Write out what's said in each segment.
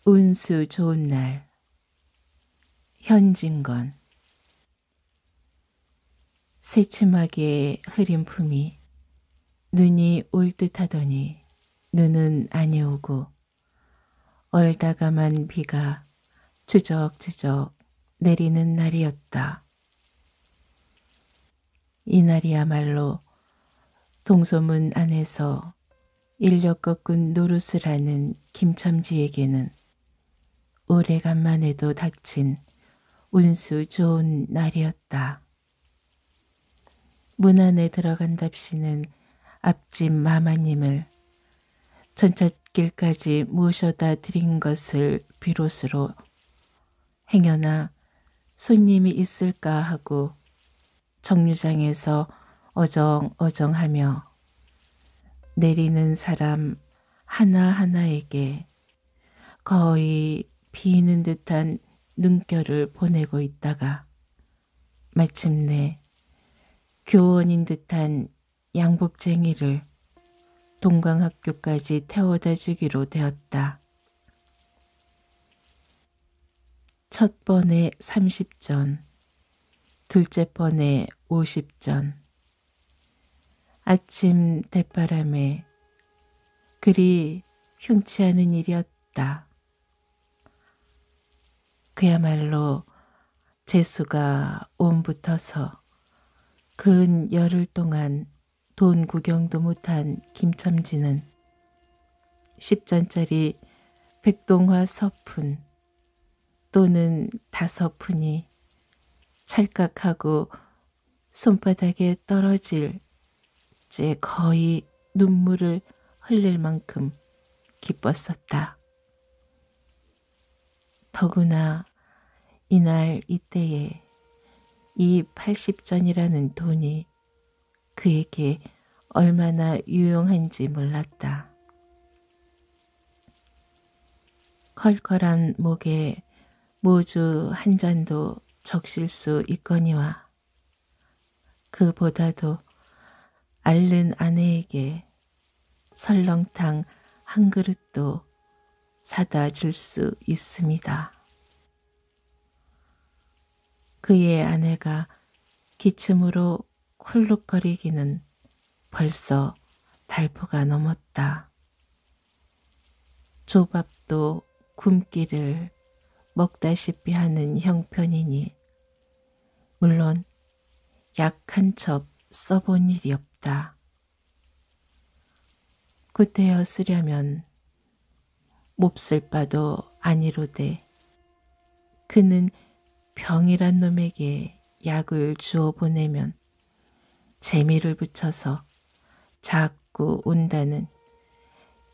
운수 좋은 날. 현진건. 새침하게 흐린 품이 눈이 올 듯하더니 눈은 아니오고 얼다가만 비가 추적추적 내리는 날이었다. 이날이야말로 동소문 안에서 인력 꺾은 노릇을 하는 김첨지에게는 오래간만에도 닥친 운수 좋은 날이었다. 문 안에 들어간답시는 앞집 마마님을 전찻길까지 모셔다 드린 것을 비롯으로 행여나 손님이 있을까 하고 정류장에서 어정어정하며 내리는 사람 하나하나에게 거의 비는 듯한 눈결을 보내고 있다가 마침내 교원인 듯한 양복쟁이를 동강학교까지 태워다 주기로 되었다. 첫 번에 30전, 둘째 번에 50전. 아침 대바람에 그리 흉치 않은 일이었다. 그야말로 재수가 옴붙어서 근 열흘 동안 돈 구경도 못한 김첨지는 10전짜리 백동화 서푼 또는 다서푼이 찰칵하고 손바닥에 떨어질 제 거의 눈물을 흘릴 만큼 기뻤었다. 더구나 이날 이때에 이 80전이라는 돈이 그에게 얼마나 유용한지 몰랐다. 컬컬한 목에 모주 한 잔도 적실 수 있거니와 그보다도 앓는 아내에게 설렁탕 한 그릇도 사다 줄 수 있습니다. 그의 아내가 기침으로 쿨룩거리기는 벌써 달포가 넘었다. 조밥도 굶기를 먹다시피 하는 형편이니 물론 약 한 첩 써본 일이 없다. 구태여 쓰려면 몹쓸 바도 아니로되 그는 병이란 놈에게 약을 주어 보내면 재미를 붙여서 자꾸 온다는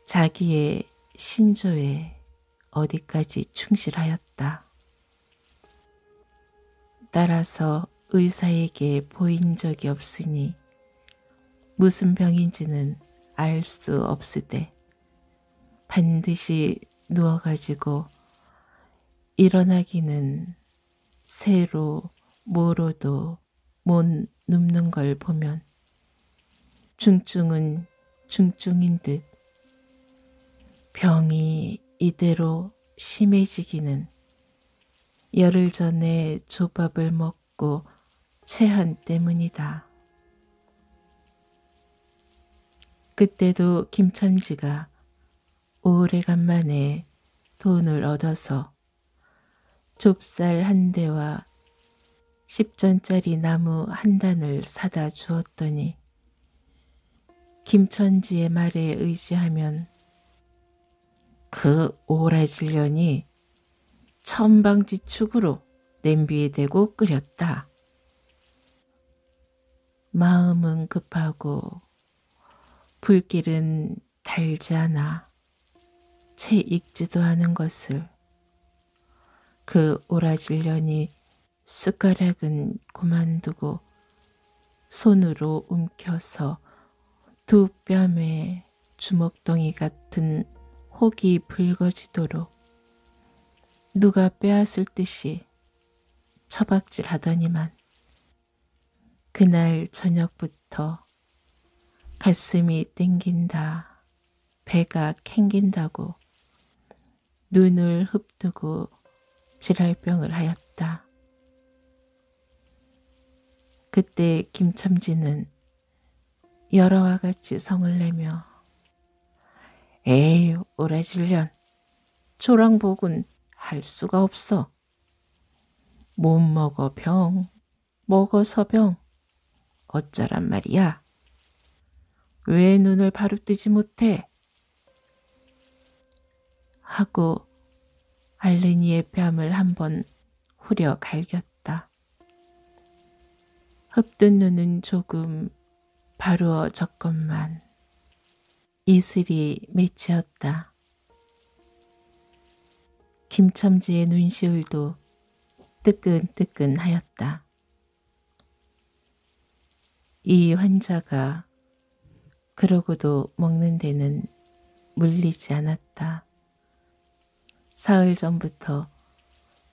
자기의 신조에 어디까지 충실하였다. 따라서 의사에게 보인 적이 없으니 무슨 병인지는 알 수 없으되 반드시 누워가지고 일어나기는 새로 모로도 못 눕는 걸 보면 중증은 중증인 듯 병이 이대로 심해지기는 열흘 전에 조밥을 먹고 체한 때문이다. 그때도 김첨지가 오래간만에 돈을 얻어서 좁쌀 한 대와 10전짜리 나무 한 단을 사다 주었더니 김첨지의 말에 의지하면 그 오라질년이 천방지축으로 냄비에 대고 끓였다. 마음은 급하고 불길은 달지 않아 채 익지도 않은 것을 그 오라질년이 숟가락은 그만두고 손으로 움켜서 두 뺨에 주먹덩이 같은 혹이 붉어지도록 누가 빼앗을 듯이 처박질 하더니만 그날 저녁부터 가슴이 땡긴다, 배가 캥긴다고 눈을 흡뜨고 질할병을 하였다. 그때 김첨지는 여러와 같이 성을 내며 에이 오라질년 초랑복은 할 수가 없어. 못 먹어 병, 먹어서 병. 어쩌란 말이야. 왜 눈을 바로 뜨지 못해? 하고 알른이의 뺨을 한번 후려 갈겼다. 흡뜬 눈은 조금 바루어졌건만 이슬이 맺히었다. 김첨지의 눈시울도 뜨끈뜨끈하였다. 이 환자가 그러고도 먹는 데는 물리지 않았다. 사흘 전부터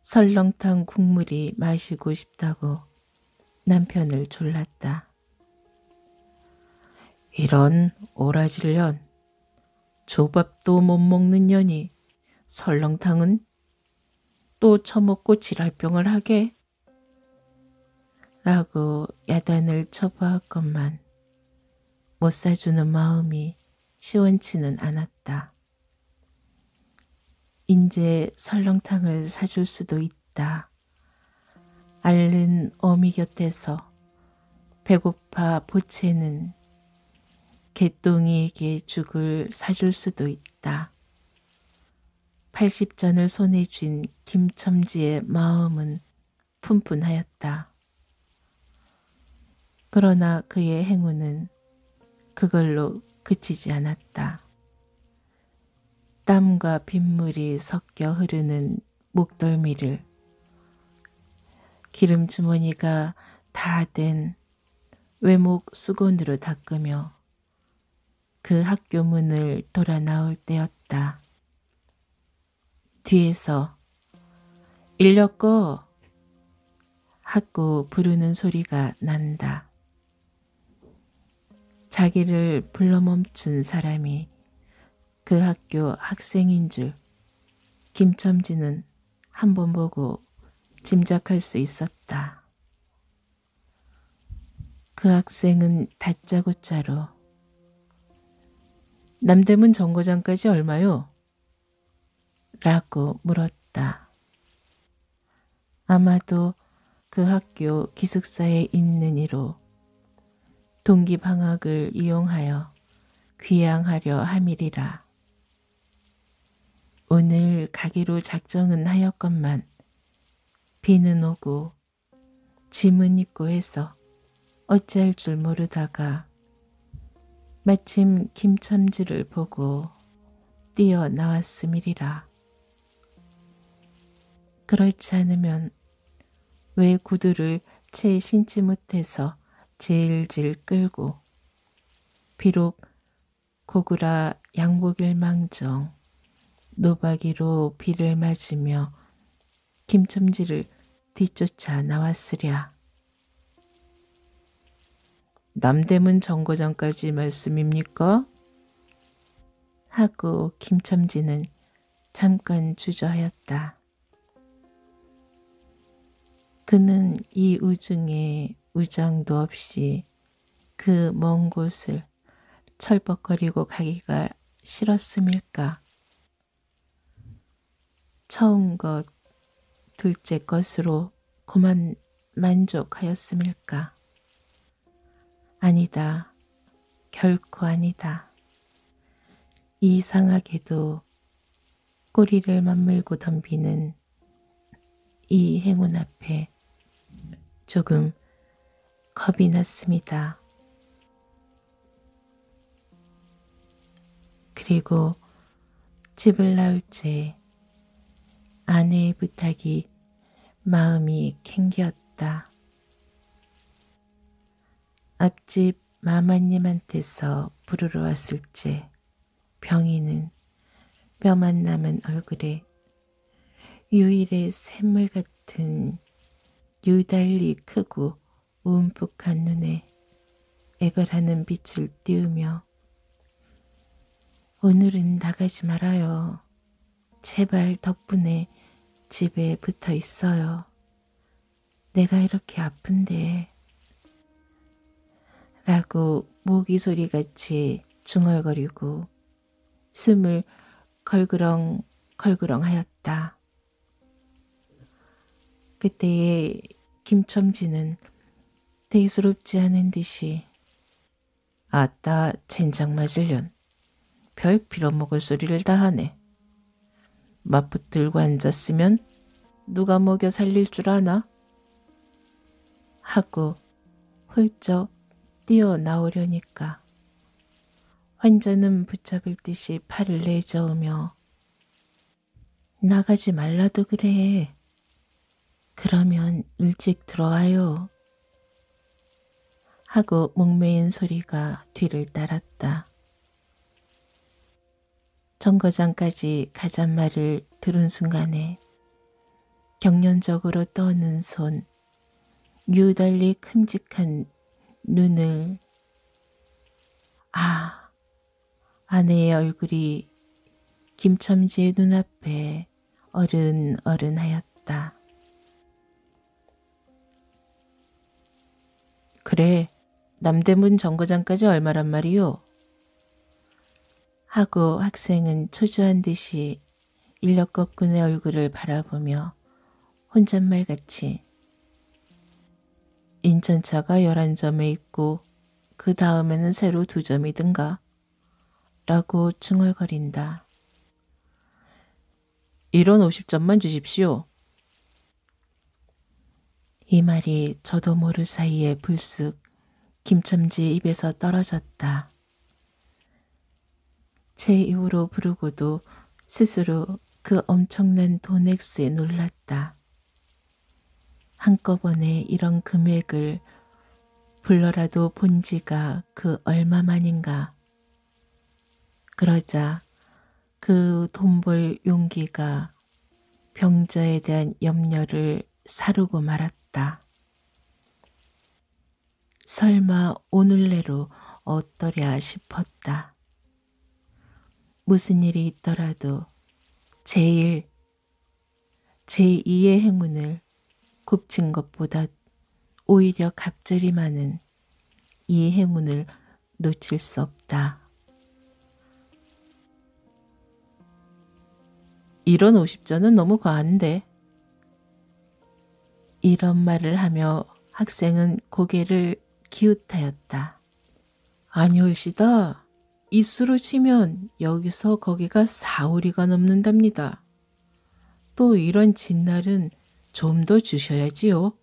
설렁탕 국물이 마시고 싶다고 남편을 졸랐다. 이런 오라질년, 조밥도 못 먹는 년이 설렁탕은 또 처먹고 질할병을 하게? 라고 야단을 쳐보았건만 못 사주는 마음이 시원치는 않았다. 인제 설렁탕을 사줄 수도 있다. 앓는 어미 곁에서 배고파 보채는 개똥이에게 죽을 사줄 수도 있다. 80전을 손에 쥔 김첨지의 마음은 푼푼하였다. 그러나 그의 행운은 그걸로 그치지 않았다. 땀과 빗물이 섞여 흐르는 목덜미를 기름주머니가 다 된 외목 수건으로 닦으며 그 학교 문을 돌아 나올 때였다. 뒤에서 인력거 하고 부르는 소리가 난다. 자기를 불러 멈춘 사람이 그 학교 학생인 줄 김첨지는 한 번 보고 짐작할 수 있었다. 그 학생은 다짜고짜로 남대문 정거장까지 얼마요? 라고 물었다. 아마도 그 학교 기숙사에 있는 이로 동기 방학을 이용하여 귀향하려 함이리라. 오늘 가기로 작정은 하였건만 비는 오고 짐은 있고 해서 어찌할 줄 모르다가 마침 김첨지를 보고 뛰어나왔음이리라. 그렇지 않으면 왜 구두를 채 신지 못해서 질질 끌고 비록 고구라 양복일망정 노박이로 비를 맞으며 김첨지를 뒤쫓아 나왔으랴. 남대문 정거장까지 말씀입니까? 하고 김첨지는 잠깐 주저하였다. 그는 이 우중에 우장도 없이 그 먼 곳을 철벅거리고 가기가 싫었음일까? 처음 것, 둘째 것으로 그만 만족하였음일까? 아니다. 결코 아니다. 이상하게도 꼬리를 맞물고 덤비는 이 행운 앞에 조금 겁이 났습니다. 그리고 집을 나올 때 아내의 부탁이 마음이 캥기었다. 앞집 마마님한테서 부르러 왔을 때 병이는 뼈만 남은 얼굴에 유일의 샘물 같은 유달리 크고 움푹한 눈에 애걸하는 빛을 띄우며 오늘은 나가지 말아요. 제발 덕분에 집에 붙어 있어요. 내가 이렇게 아픈데. 라고 모기 소리같이 중얼거리고 숨을 걸그렁 걸그렁 하였다. 그때에 김첨지는 대수롭지 않은 듯이 아따 젠장 맞으련 별 빌어먹을 소리를 다 하네. 맞붙들고 앉았으면 누가 먹여 살릴 줄 아나? 하고 훌쩍 뛰어나오려니까 환자는 붙잡을 듯이 팔을 내저으며 나가지 말라도 그래. 그러면 일찍 들어와요. 하고 목매인 소리가 뒤를 따랐다. 정거장까지 가잔 말을 들은 순간에 경련적으로 떠는 손, 유달리 큼직한 눈을 아내의 얼굴이 김첨지의 눈앞에 어른어른하였다. 그래, 남대문 정거장까지 얼마란 말이요? 하고 학생은 초조한 듯이 인력거꾼의 얼굴을 바라보며 혼잣말같이 인천차가 11점에 있고 그 다음에는 새로 2점이든가 라고 중얼거린다. 이런 50점만 주십시오. 이 말이 저도 모를 사이에 불쑥 김첨지 입에서 떨어졌다. 제 입으로 부르고도 스스로 그 엄청난 돈 액수에 놀랐다. 한꺼번에 이런 금액을 불러라도 본 지가 그 얼마만인가. 그러자 그 돈 벌 용기가 병자에 대한 염려를 사르고 말았다. 설마 오늘 내로 어떠랴 싶었다. 무슨 일이 있더라도 제1, 제2의 행운을 굽친 것보다 오히려 갑절이 많은 이 행운을 놓칠 수 없다. 이런 50전은 너무 과한데. 이런 말을 하며 학생은 고개를 기웃하였다. 아니올시다. 이 수로 치면 여기서 거기가 4우리가 넘는답니다. 또 이런 진날은 좀 더 주셔야지요.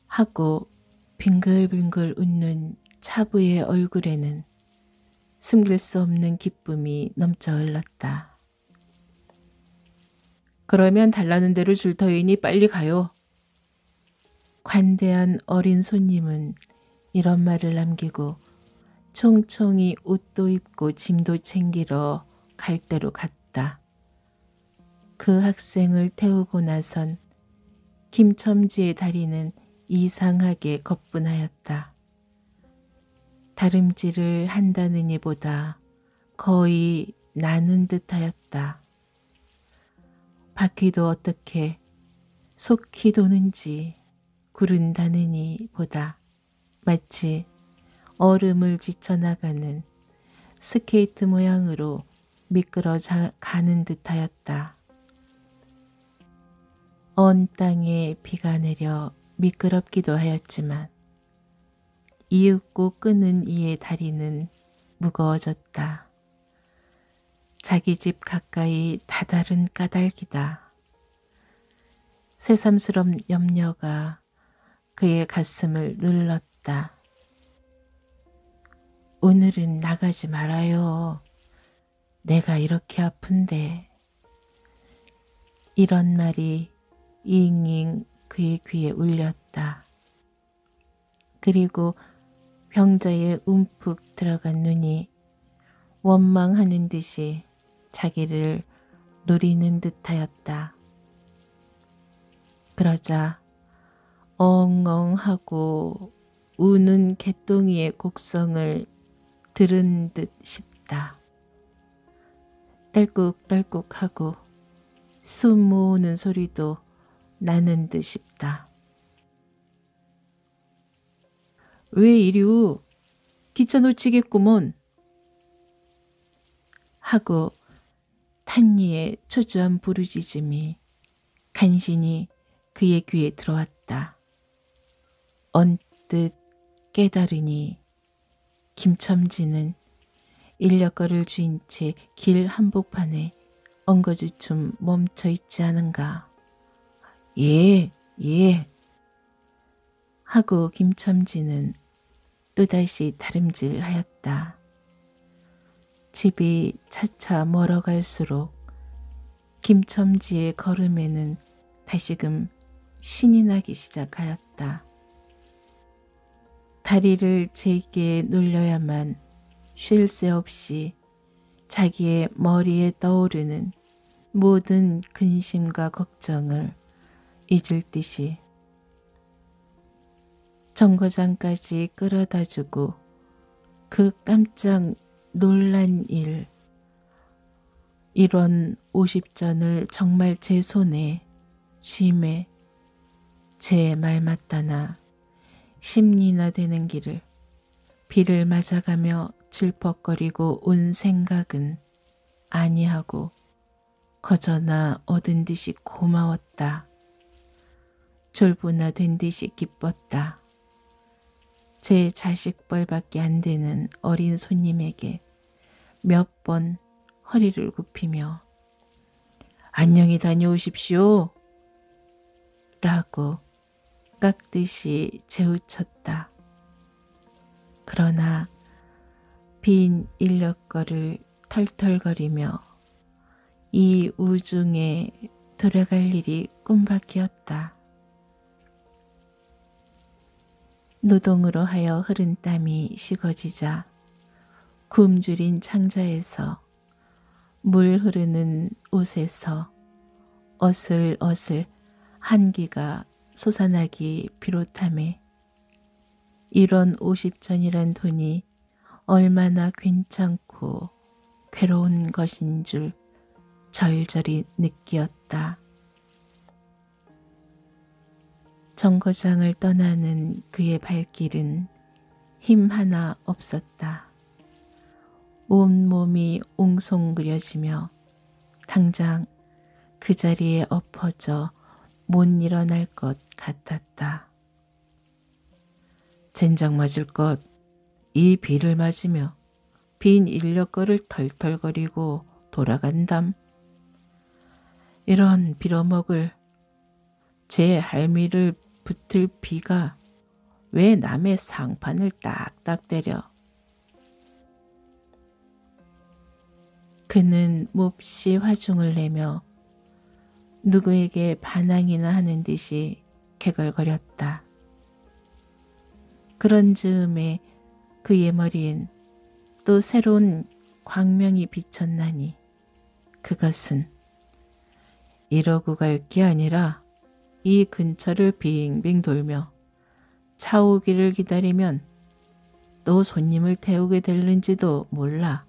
하고 빙글빙글 웃는 차부의 얼굴에는 숨길 수 없는 기쁨이 넘쳐 흘렀다. 그러면 달라는 대로 줄 터이니 빨리 가요. 관대한 어린 손님은 이런 말을 남기고 총총히 옷도 입고 짐도 챙기러 갈 대로 갔다. 그 학생을 태우고 나선 김첨지의 다리는 이상하게 거뿐하였다. 다름질을 한다느니보다 거의 나는 듯하였다. 바퀴도 어떻게 속히 도는지 구른다느니 보다 마치 얼음을 지쳐나가는 스케이트 모양으로 미끄러 가는 듯하였다. 언 땅에 비가 내려 미끄럽기도 하였지만 이윽고 끄는 이의 다리는 무거워졌다. 자기 집 가까이 다다른 까닭이다. 새삼스런 염려가 그의 가슴을 눌렀다. 오늘은 나가지 말아요. 내가 이렇게 아픈데. 이런 말이 잉잉 그의 귀에 울렸다. 그리고 병자의 움푹 들어간 눈이 원망하는 듯이 자기를 노리는 듯하였다. 그러자 엉엉하고 우는 개똥이의 곡성을 들은 듯 싶다. 딸꾹딸꾹하고 숨 모으는 소리도 나는 듯 싶다. 왜 이리우? 기차 놓치겠구먼. 하고 탄니의 초조한 부르짖음이 간신히 그의 귀에 들어왔다. 언뜻 깨달으니 김첨지는 인력거를 쥔 채 길 한복판에 엉거주춤 멈춰 있지 않은가. 예, 예. 하고 김첨지는 또다시 다름질하였다. 집이 차차 멀어갈수록 김첨지의 걸음에는 다시금 신이 나기 시작하였다. 다리를 제게 놀려야만 쉴 새 없이 자기의 머리에 떠오르는 모든 근심과 걱정을 잊을 듯이 정거장까지 끌어다주고 그 깜짝 놀란 일, 이런 50전을 정말 제 손에 쉼에 제 말 맞다나 10리나 되는 길을 비를 맞아가며 질퍽거리고 온 생각은 아니하고 거저나 얻은 듯이 고마웠다. 졸부나 된 듯이 기뻤다. 제 자식뻘밖에 안 되는 어린 손님에게 몇 번 허리를 굽히며 안녕히 다녀오십시오 라고 깍듯이 재우쳤다. 그러나 빈 인력거를 털털거리며 이 우중에 돌아갈 일이 꿈밖이었다. 노동으로 하여 흐른 땀이 식어지자 굶주린 창자에서 물 흐르는 옷에서 어슬어슬 한기가 솟아나기 비롯하매 이런 50전이란 돈이 얼마나 괜찮고 괴로운 것인 줄 절절히 느끼었다. 정거장을 떠나는 그의 발길은 힘 하나 없었다. 온몸이 옹송그려지며 당장 그 자리에 엎어져 못 일어날 것 같았다. 젠장 맞을 것, 이 비를 맞으며 빈 인력거를 털털거리고 돌아간담. 이런 빌어먹을 제 할미를 붙을 비가 왜 남의 상판을 딱딱 때려. 그는 몹시 화중을 내며 누구에게 반항이나 하는 듯이 개걸거렸다. 그런 즈음에 그의 머리엔 또 새로운 광명이 비쳤나니 그것은 이러고 갈 게 아니라 이 근처를 빙빙 돌며 차 오기를 기다리면 또 손님을 태우게 될는지도 몰라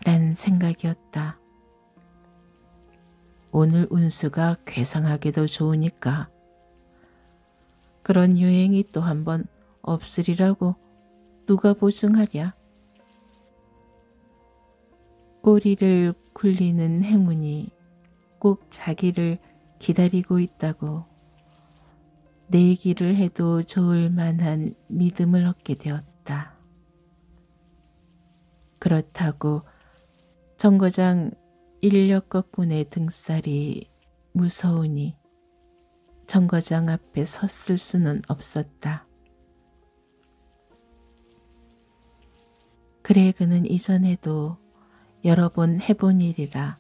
란 생각이었다. 오늘 운수가 괴상하게도 좋으니까 그런 여행이 또 한번 없으리라고 누가 보증하랴. 꼬리를 굴리는 행운이 꼭 자기를 기다리고 있다고 내기를 해도 좋을 만한 믿음을 얻게 되었다. 그렇다고 정거장 인력거꾼의 등살이 무서우니 정거장 앞에 섰을 수는 없었다. 그래 그는 이전에도 여러 번 해본 일이라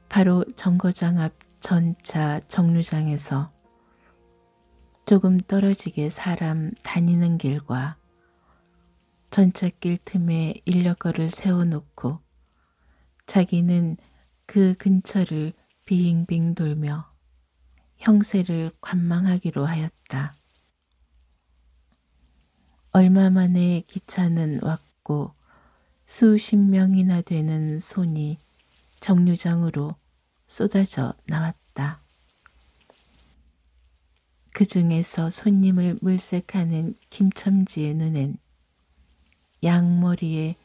바로 정거장 앞 전차 정류장에서 조금 떨어지게 사람 다니는 길과 전차길 틈에 인력거를 세워놓고 자기는 그 근처를 빙빙 돌며 형세를 관망하기로 하였다. 얼마 만에 기차는 왔고 수십 명이나 되는 손이 정류장으로 쏟아져 나왔다. 그 중에서 손님을 물색하는 김첨지의 눈엔 양머리에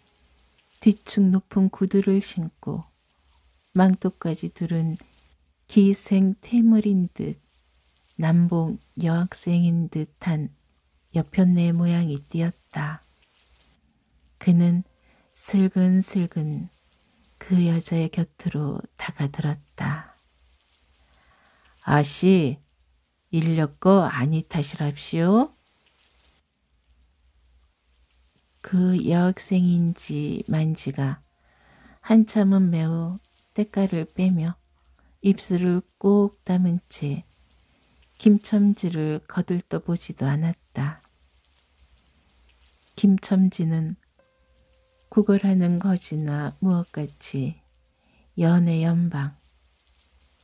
뒤축 높은 구두를 신고 망토까지 두른 기생 퇴물인 듯 남봉 여학생인 듯한 여편네 모양이 띄었다. 그는 슬근슬근 그 여자의 곁으로 다가들었다. 아씨, 인력거 아니 타시랍시오? 그 여학생인지 만지가 한참은 매우 때깔을 빼며 입술을 꼭 다문 채 김첨지를 거들떠보지도 않았다. 김첨지는 구걸하는 거지나 무엇같이 연애 연방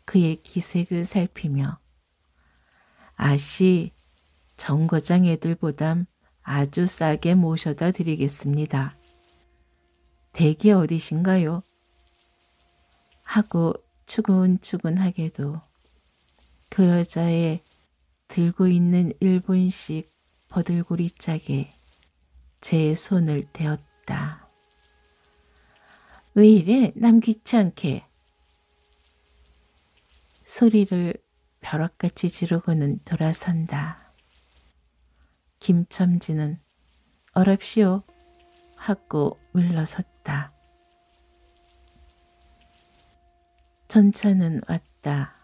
그의 기색을 살피며 아씨, 정거장 애들보담 아주 싸게 모셔다 드리겠습니다. 댁이 어디신가요? 하고 추근추근하게도 그 여자의 들고 있는 일본식 버들고리 짝에 제 손을 대었다. 왜 이래 남 귀찮게. 소리를 벼락같이 지르고는 돌아선다. 김첨지는 어랍시오 하고 물러섰다. 전차는 왔다.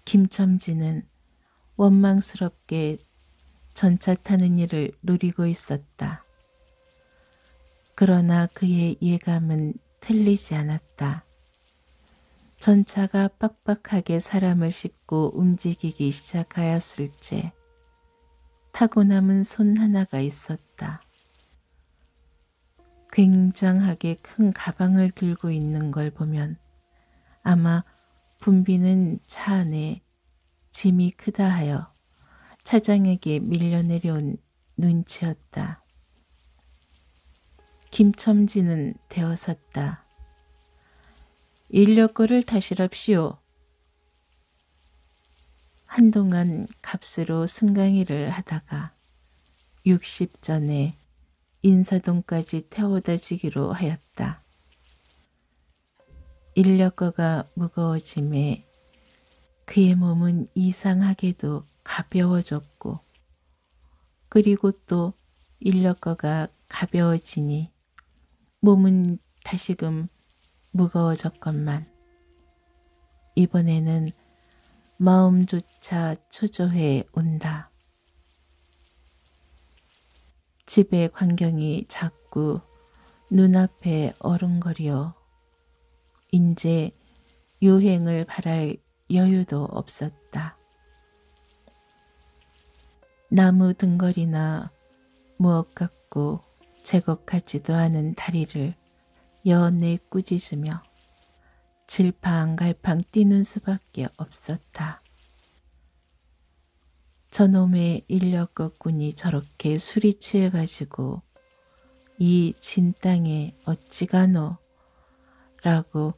김첨지는 원망스럽게 전차 타는 일을 노리고 있었다. 그러나 그의 예감은 틀리지 않았다. 전차가 빡빡하게 사람을 싣고 움직이기 시작하였을 때 타고 남은 손 하나가 있었다. 굉장하게 큰 가방을 들고 있는 걸 보면 아마 붐비는 차 안에 짐이 크다 하여 차장에게 밀려 내려온 눈치였다. 김첨지는 대어섰다. 인력거를 타시랍시오. 한동안 값으로 승강이를 하다가 60전에 인사동까지 태워다 주기로 하였다. 인력거가 무거워짐에 그의 몸은 이상하게도 가벼워졌고 그리고 또 인력거가 가벼워지니 몸은 다시금 무거워졌건만 이번에는 마음조차 초조해 온다. 집의 광경이 자꾸 눈앞에 어른거려 인제 유행을 바랄 여유도 없었다. 나무 등걸이나 무엇 같고 제것 같지도 않은 다리를 연내 꾸짖으며 질팡갈팡 뛰는 수밖에 없었다. 저놈의 인력거꾼이 저렇게 술이 취해가지고 이 진 땅에 어찌 가노? 라고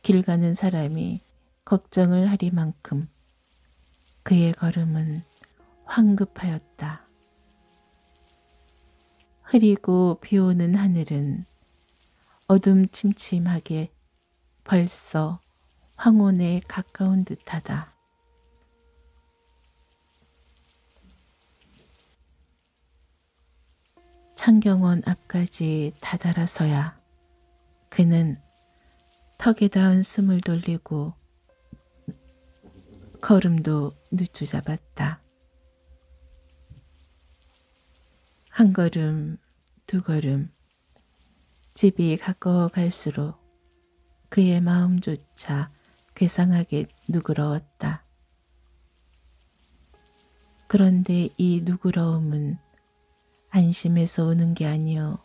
길 가는 사람이 걱정을 하리만큼 그의 걸음은 황급하였다. 흐리고 비오는 하늘은 어둠침침하게 벌써 황혼에 가까운 듯하다. 창경원 앞까지 다다라서야 그는 턱에 닿은 숨을 돌리고 걸음도 늦추잡았다. 한 걸음, 두 걸음, 집이 가까워갈수록 그의 마음조차 괴상하게 누그러웠다. 그런데 이 누그러움은 안심해서 오는 게 아니오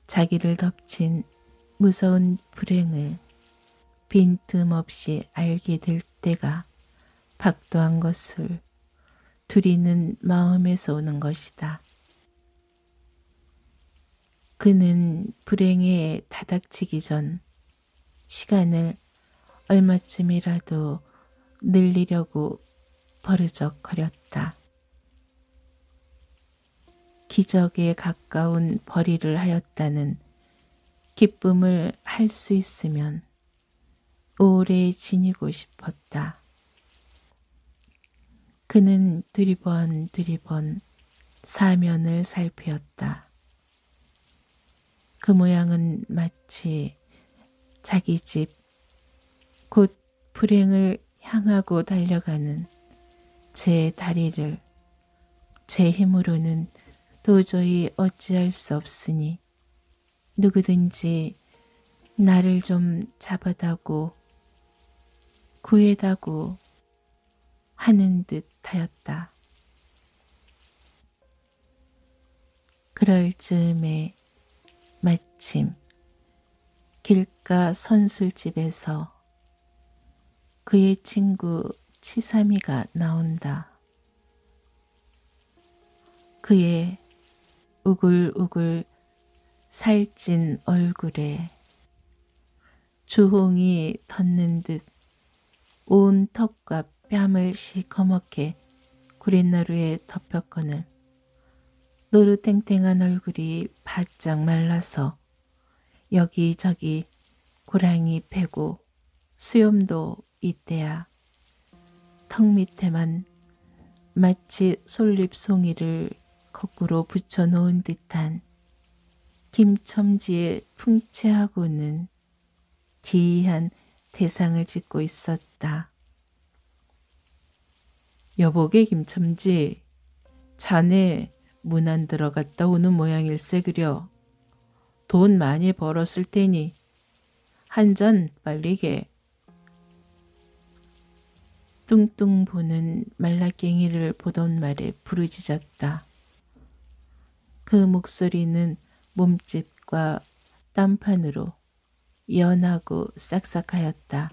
자기를 덮친 무서운 불행을 빈틈없이 알게 될 때가 박도한 것을 두리는 마음에서 오는 것이다. 그는 불행에 다닥치기 전 시간을 얼마쯤이라도 늘리려고 버르적거렸다. 기적에 가까운 벌이를 하였다는 기쁨을 할 수 있으면 오래 지니고 싶었다. 그는 두리번 사면을 살피었다. 그 모양은 마치 자기 집, 곧 불행을 향하고 달려가는 제 다리를 제 힘으로는 도저히 어찌할 수 없으니 누구든지 나를 좀 잡아다고 구해다고 하는 듯 하였다. 그럴 즈음에 마침 길가 선술집에서 그의 친구 치삼이가 나온다. 그의 우글우글 살찐 얼굴에 주홍이 덧는 듯 온 턱과 뺨을 시커멓게 구릿나루에 덮였거늘 노루탱탱한 얼굴이 바짝 말라서 여기저기 고랑이 패고 수염도 이때야 턱 밑에만 마치 솔잎송이를 거꾸로 붙여놓은 듯한 김첨지의 풍채하고는 기이한 대상을 짓고 있었다. 여보게 김첨지, 자네 문 안 들어갔다 오는 모양일세 그려. 돈 많이 벌었을 테니 한 잔 빨리게. 뚱뚱 보는 말라깽이를 보던 말에 부르짖었다. 그 목소리는 몸집과 땀판으로 연하고 싹싹하였다.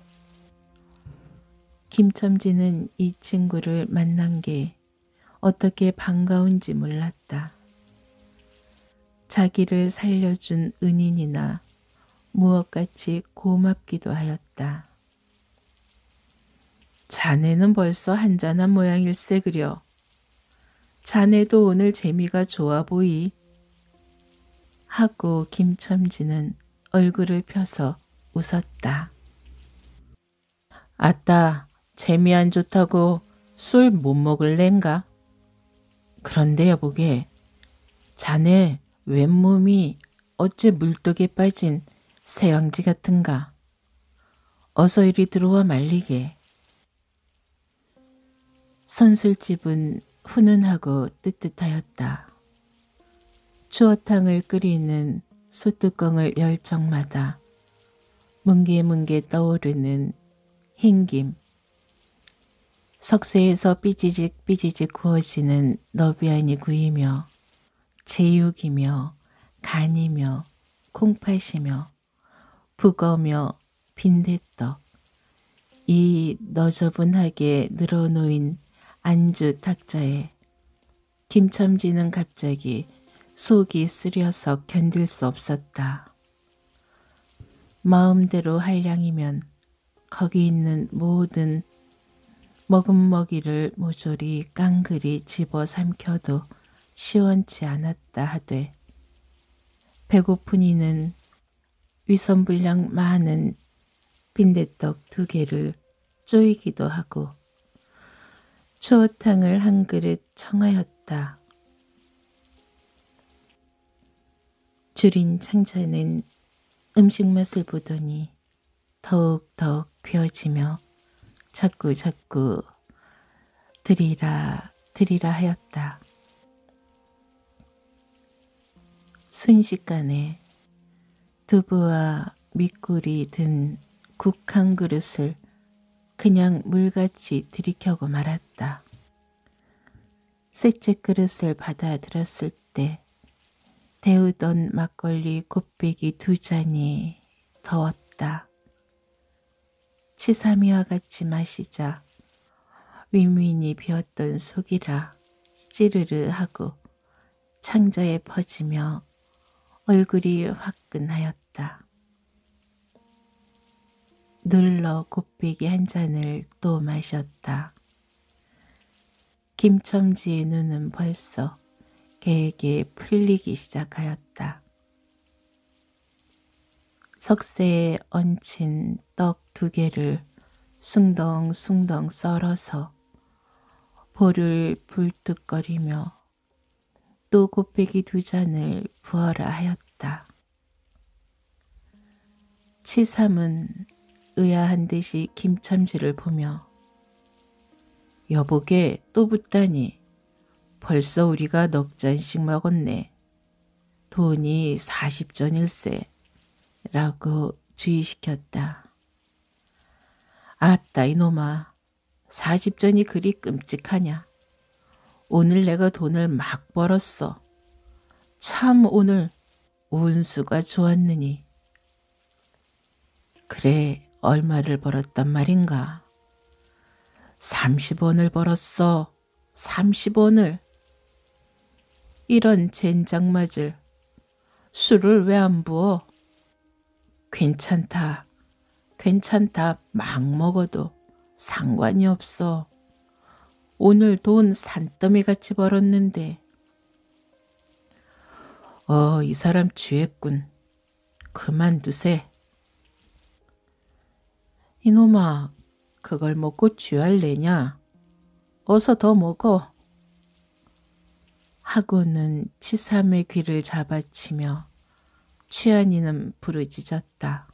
김첨지는 이 친구를 만난 게 어떻게 반가운지 몰랐다. 자기를 살려준 은인이나 무엇같이 고맙기도 하였다. 자네는 벌써 한잔한 모양일세 그려. 자네도 오늘 재미가 좋아 보이. 하고 김첨지는 얼굴을 펴서 웃었다. 아따, 재미 안 좋다고 술 못 먹을랜가? 그런데 여보게, 자네 왼몸이 어째 물독에 빠진 새왕지 같은가? 어서 이리 들어와 말리게. 선술집은 훈훈하고 뜨뜻하였다. 추어탕을 끓이는 솥뚜껑을 열 적마다 뭉게뭉게 떠오르는 흰김, 석쇠에서 삐지직 구워지는 너비안이 구이며 제육이며 간이며 콩팥이며 북어며 빈대떡, 이 너저분하게 늘어놓인 안주 탁자에 김첨지는 갑자기 속이 쓰려서 견딜 수 없었다. 마음대로 할 양이면 거기 있는 모든 먹음먹이를 모조리 깡그리 집어 삼켜도 시원치 않았다 하되 배고픈 이는 위선불량 많은 빈대떡 2개를 쪼이기도 하고 추어탕을 한 그릇 청하였다. 줄인 창자는 음식 맛을 보더니 더욱더욱 귀어지며 자꾸 드리라 하였다. 순식간에 두부와 밑굴이 든 국 한 그릇을 그냥 물같이 들이켜고 말았다. 셋째 그릇을 받아들었을 때 데우던 막걸리 곱빼기 2잔이 더웠다. 치삼이와 같이 마시자 윈윈이 비었던 속이라 찌르르 하고 창자에 퍼지며 얼굴이 화끈하였다. 눌러 곱빼기 한 잔을 또 마셨다. 김첨지의 눈은 벌써 개에게 풀리기 시작하였다. 석쇠에 얹힌 떡 2개를 숭덩숭덩 썰어서 볼을 불뚝거리며 또 곱빼기 2잔을 부어라 하였다. 치삼은 의아한 듯이 김첨지를 보며 여보게 또 붓다니 벌써 우리가 넉 잔씩 먹었네. 돈이 40전일세 라고 주의시켰다. 아따 이놈아 40전이 그리 끔찍하냐. 오늘 내가 돈을 막 벌었어. 참 오늘 운수가 좋았느니. 그래 얼마를 벌었단 말인가. 30원을 벌었어. 30원을. 이런 젠장 맞을 술을 왜 안 부어? 괜찮다. 괜찮다. 막 먹어도 상관이 없어. 오늘 돈 산더미같이 벌었는데. 이 사람 취했군. 그만두세. 이놈아, 그걸 먹고 취할래냐? 어서 더 먹어. 하고는 치삼의 귀를 잡아치며 취한이는 부르짖었다.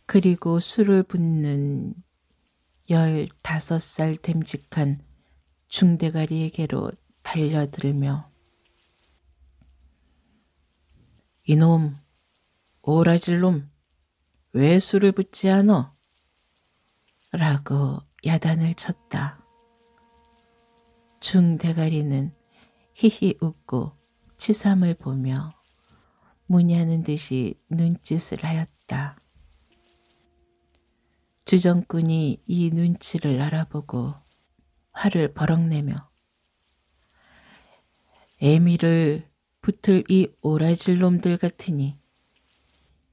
그리고 술을 붓는 15살 됨직한 중대가리에게로 달려들며 이놈, 오라질 놈, 왜 술을 붓지 않어? 라고 야단을 쳤다. 중대가리는 히히 웃고 치삼을 보며 무냐는 듯이 눈짓을 하였다. 주정꾼이 이 눈치를 알아보고 화를 버럭내며 애미를 붙을 이 오라질 놈들 같으니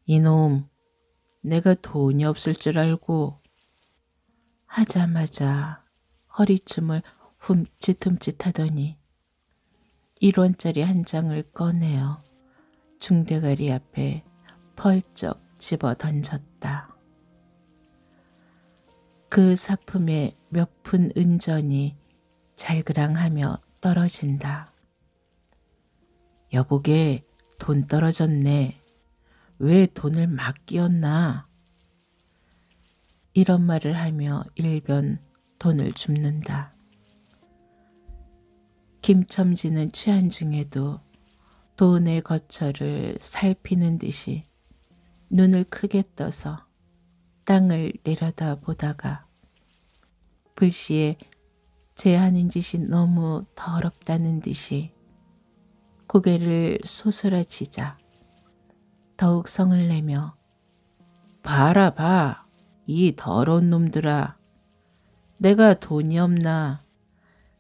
이놈 내가 돈이 없을 줄 알고 하자마자 허리춤을 훔칫훔칫하더니 1원짜리 한 장을 꺼내어 중대가리 앞에 펄쩍 집어 던졌다. 그 사품에 몇 푼 은전이 잘그랑하며 떨어진다. 여보게 돈 떨어졌네. 왜 돈을 막 끼웠나? 이런 말을 하며 일변 돈을 줍는다. 김첨지는 취한 중에도 돈의 거처를 살피는 듯이 눈을 크게 떠서 땅을 내려다 보다가 불시에 제 하는 짓이 너무 더럽다는 듯이 고개를 소스라치자 더욱 성을 내며 봐라 봐, 이 더러운 놈들아. 내가 돈이 없나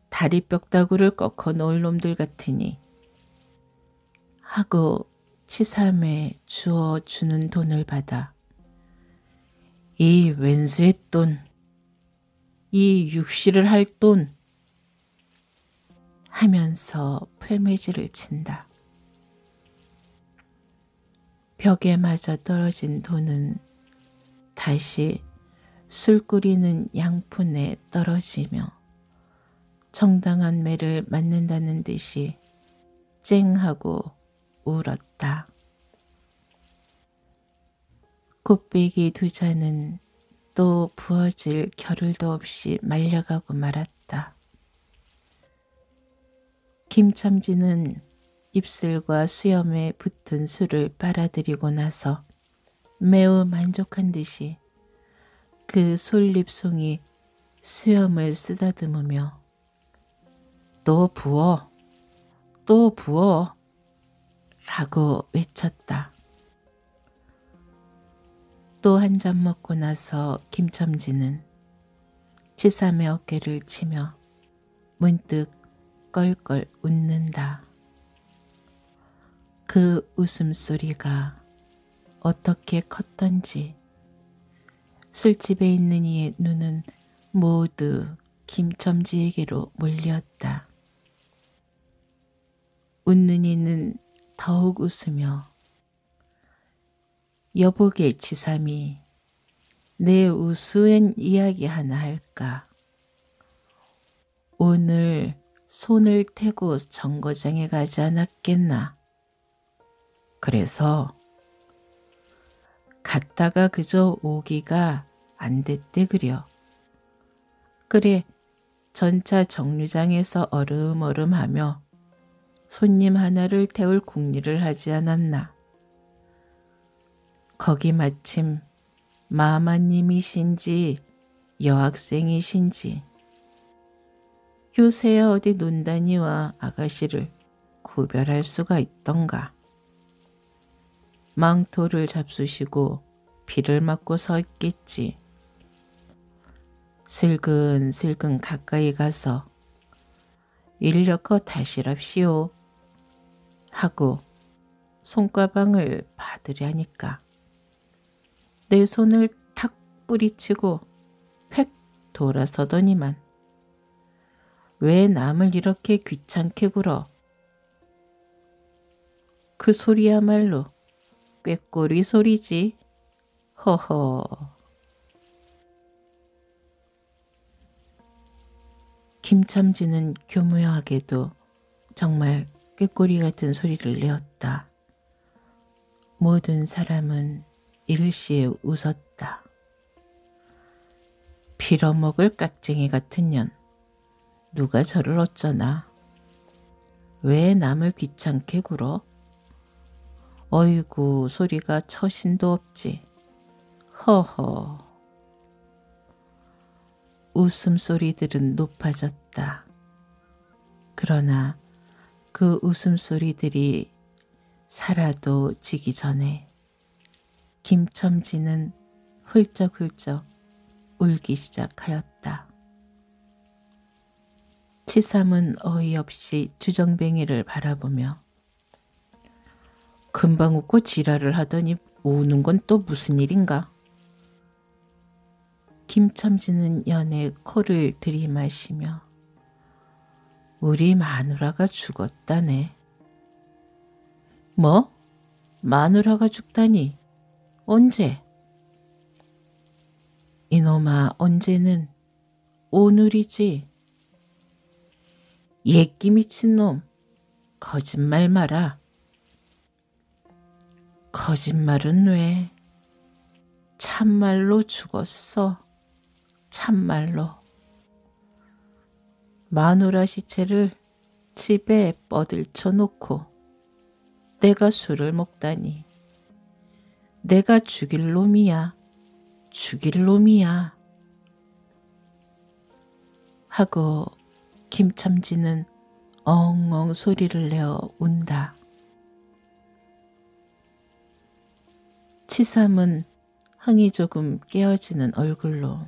다리 뼈다구를 꺾어 놓을 놈들 같으니 하고 치삼에 주어 주는 돈을 받아 이 왼수의 돈, 이 육시를 할 돈 하면서 풀매질을 친다. 벽에 맞아 떨어진 돈은 다시 술 끓이는 양푼에 떨어지며 정당한 매를 맞는다는 듯이 쨍하고 울었다. 곱빼기 2잔은 또 부어질 겨를도 없이 말려가고 말았다. 김첨지는 입술과 수염에 붙은 술을 빨아들이고 나서 매우 만족한 듯이 그 솔잎송이 수염을 쓰다듬으며 또 부어, 또 부어 라고 외쳤다. 또 한 잔 먹고 나서 김첨지는 치삼의 어깨를 치며 문득 껄껄 웃는다. 그 웃음소리가 어떻게 컸던지 술집에 있는 이의 눈은 모두 김첨지에게로 몰렸다. 웃는 이는 더욱 웃으며 여보게 치삼이 내 우스운 이야기 하나 할까? 오늘 손을 태고 정거장에 가지 않았겠나? 그래서 갔다가 그저 오기가 안 됐대 그려. 그래 전차 정류장에서 얼음얼음하며 손님 하나를 태울 궁리를 하지 않았나. 거기 마침 마마님이신지 여학생이신지 요새야 어디 논다니와 아가씨를 구별할 수가 있던가. 망토를 잡수시고 비를 맞고 서 있겠지. 슬근슬근 가까이 가서 인력거 다시랍시오 하고 손가방을 받으려니까 내 손을 탁 뿌리치고 획 돌아서더니만 왜 남을 이렇게 귀찮게 굴어? 그 소리야말로 꾀꼬리 소리지. 허허. 김첨지는 교묘하게도 정말 꾀꼬리 같은 소리를 내었다. 모든 사람은 일시에 웃었다. 빌어먹을 깍쟁이 같은 년. 누가 저를 어쩌나. 왜 남을 귀찮게 굴어? 어이구 소리가 처신도 없지. 허허. 웃음소리들은 높아졌다. 그러나 그 웃음소리들이 살아도 지기 전에 김첨지는 훌쩍훌쩍 울기 시작하였다. 치삼은 어이없이 주정뱅이를 바라보며 금방 웃고 지랄을 하더니 우는 건 또 무슨 일인가? 김첨지는 연에 코를 들이마시며 우리 마누라가 죽었다네. 뭐? 마누라가 죽다니? 언제? 이놈아 언제는 오늘이지. 예끼 미친놈 거짓말 마라. 거짓말은 왜? 참말로 죽었어. 참말로. 마누라 시체를 집에 뻗을쳐 놓고 내가 술을 먹다니. 내가 죽일 놈이야. 죽일 놈이야. 하고 김첨지는 엉엉 소리를 내어 운다. 치삼은 흥이 조금 깨어지는 얼굴로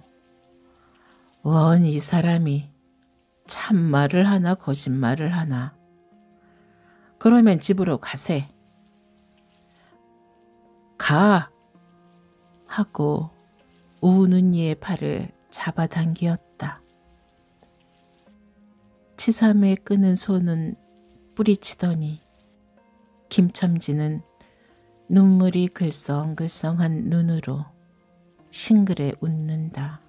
원 이 사람이 참말을 하나 거짓말을 하나. 그러면 집으로 가세. 가! 하고 우는 이의 팔을 잡아당기었다. 치삼의 끄는 손은 뿌리치더니 김첨지는 눈물이 글썽글썽한 눈으로 싱그레 웃는다.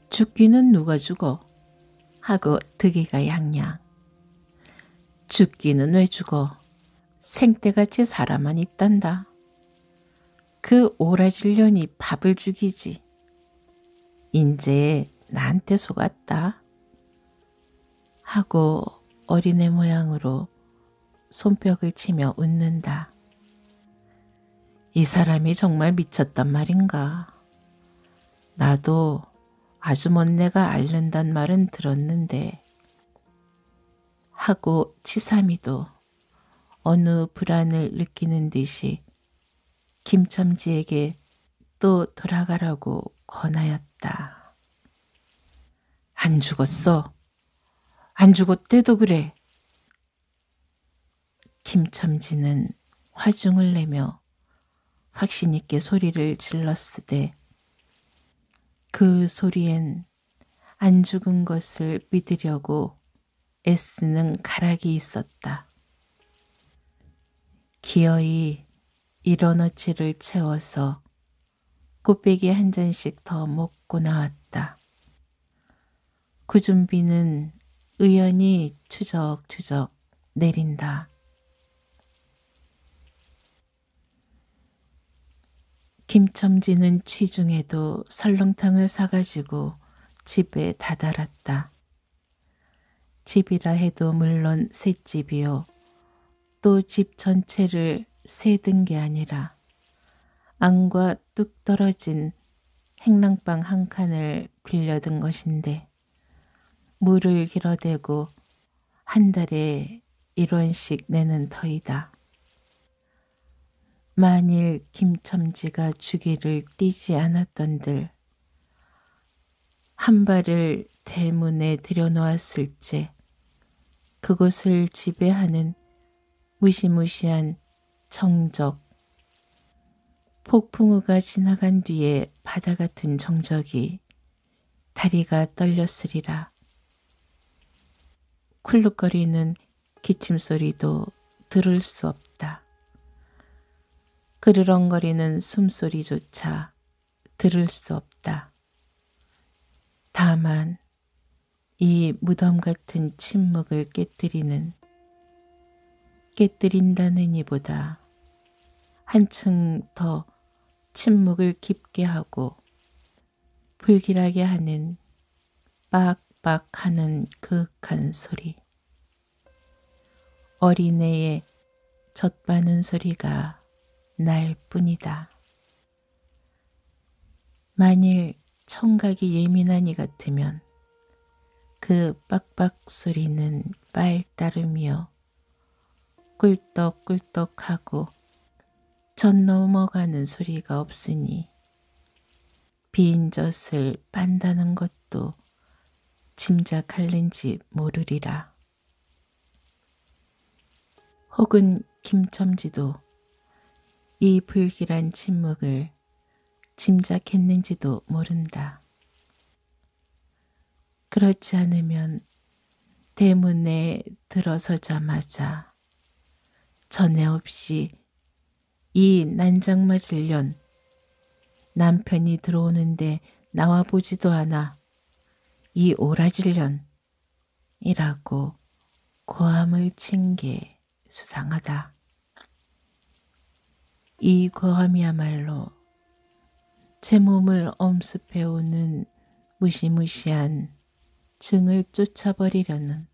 죽기는 누가 죽어? 하고 득이가 양양. 죽기는 왜 죽어? 생때같이 사람만 있단다. 그 오라질년이 밥을 죽이지. 인제 나한테 속았다. 하고 어린애 모양으로 손뼉을 치며 웃는다. 이 사람이 정말 미쳤단 말인가. 나도 아주먼네가 앓는단 말은 들었는데. 하고 치삼이도 어느 불안을 느끼는 듯이 김첨지에게 또 돌아가라고 권하였다. 안 죽었어. 안 죽었대도 그래. 김첨지는 화중을 내며 확신 있게 소리를 질렀으되 그 소리엔 안 죽은 것을 믿으려고 애쓰는 가락이 있었다. 기어이 일어너치를 채워서 꽃배기 한 잔씩 더 먹고 나왔다. 구준비는 의연히 추적추적 내린다. 김첨지는 취중에도 설렁탕을 사가지고 집에 다다랐다. 집이라 해도 물론 셋집이요. 또 집 전체를 세든 게 아니라 안과 뚝 떨어진 행랑방 한 칸을 빌려든 것인데 물을 길어대고 한 달에 1원씩 내는 터이다. 만일 김첨지가 주기를 띄지 않았던들 한 발을 대문에 들여놓았을지 그곳을 지배하는 무시무시한 정적, 폭풍우가 지나간 뒤에 바다 같은 정적이 다리가 떨렸으리라. 쿨룩거리는 기침소리도 들을 수 없다. 그르렁거리는 숨소리조차 들을 수 없다. 다만 이 무덤 같은 침묵을 깨뜨린다느니보다 한층 더 침묵을 깊게 하고 불길하게 하는 빡빡하는 그윽한 소리. 어린애의 젖바는 소리가 날 뿐이다. 만일 청각이 예민한 이 같으면 그 빡빡 소리는 빨 따름이요. 꿀떡꿀떡하고 전 넘어가는 소리가 없으니 빈 젖을 빤다는 것도 짐작할는지 모르리라. 혹은 김첨지도 이 불길한 침묵을 짐작했는지도 모른다. 그렇지 않으면 대문에 들어서자마자 전에 없이 이 난장맞을 년 남편이 들어오는데 나와보지도 않아 이 오라질 년이라고 고함을 친 게 수상하다. 이 고함이야말로 제 몸을 엄습해오는 무시무시한 증을 쫓아버리려는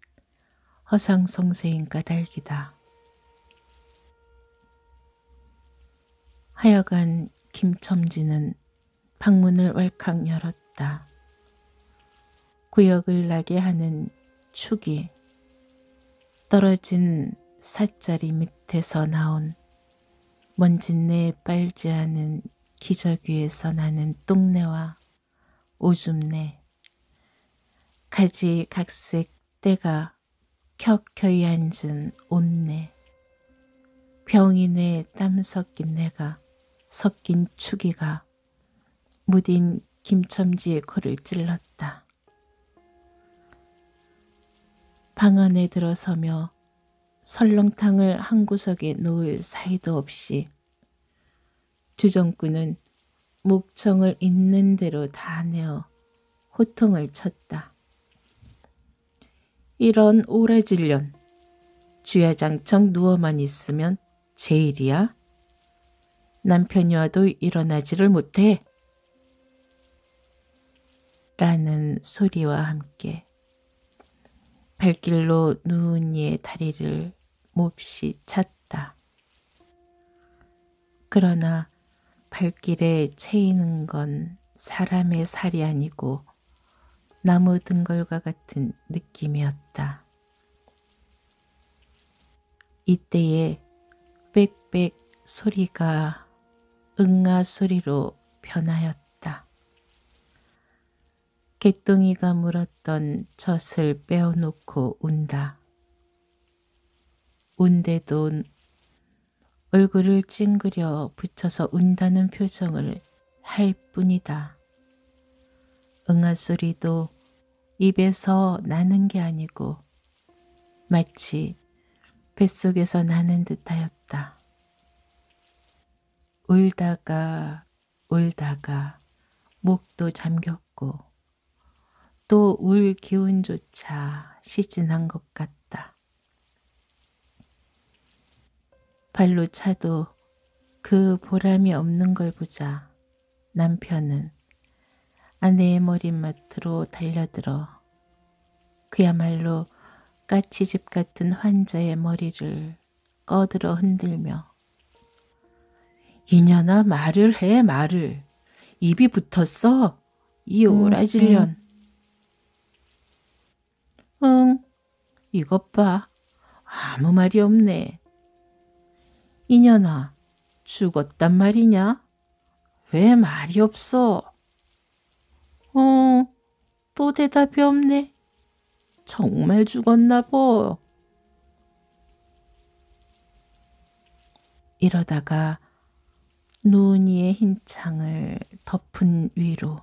허상성세인 까닭이다. 하여간 김첨지는 방문을 왈칵 열었다. 구역을 나게 하는 축이 떨어진 삿자리 밑에서 나온 먼진내 빨지 않은 기저 위에서 나는 똥내와 오줌내, 가지각색 때가 켜켜이 앉은 옷내, 병인의 땀 섞인 내가 섞인 추기가 무딘 김첨지의 코를 찔렀다. 방 안에 들어서며 설렁탕을 한 구석에 놓을 사이도 없이 주정꾼은 목청을 있는 대로 다 내어 호통을 쳤다. 이런 오라질년, 주야장청 누워만 있으면 제일이야? 남편이 와도 일어나지를 못해? 라는 소리와 함께 발길로 누운 이의 다리를 몹시 찼다. 그러나 발길에 채이는 건 사람의 살이 아니고 나무 등걸과 같은 느낌이었다. 이때에 빽빽 소리가 응아 소리로 변하였다. 개똥이가 물었던 젖을 빼어놓고 운다. 운대도 얼굴을 찡그려 붙여서 운다는 표정을 할 뿐이다. 응아소리도 입에서 나는 게 아니고 마치 뱃속에서 나는 듯하였다. 울다가 목도 잠겼고 또 울 기운조차 시진한 것 같다. 발로 차도 그 보람이 없는 걸 보자 남편은 아내의 머리맡으로 달려들어 그야말로 까치집 같은 환자의 머리를 꺼들어 흔들며 이년아 말을 해 말을. 입이 붙었어. 이 오라질년. 응, 이것 봐. 아무 말이 없네. 이년아, 죽었단 말이냐? 왜 말이 없어? 또 대답이 없네. 정말 죽었나 보. 이러다가 누운 이의 흰 창을 덮은 위로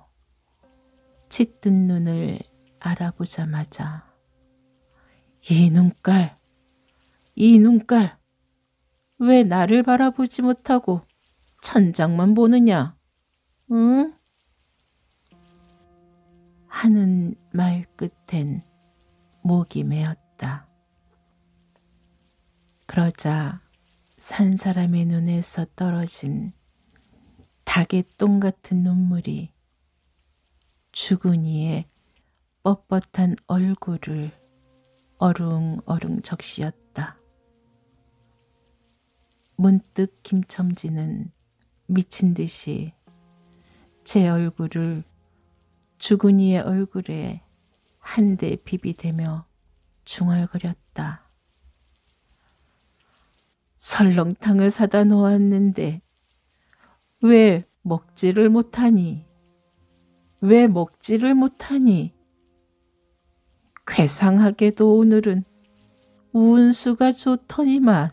짙은 눈을 알아보자마자 이 눈깔, 왜 나를 바라보지 못하고 천장만 보느냐? 응? 하는 말 끝엔 목이 메었다. 그러자 산 사람의 눈에서 떨어진 닭의 똥 같은 눈물이 죽은 이의 뻣뻣한 얼굴을 어룽어룽 적시었다. 문득 김첨지는 미친 듯이 제 얼굴을 죽은 이의 얼굴에 한 대 비비대며 중얼거렸다. 설렁탕을 사다 놓았는데 왜 먹지를 못하니? 괴상하게도 오늘은 운수가 좋더니만.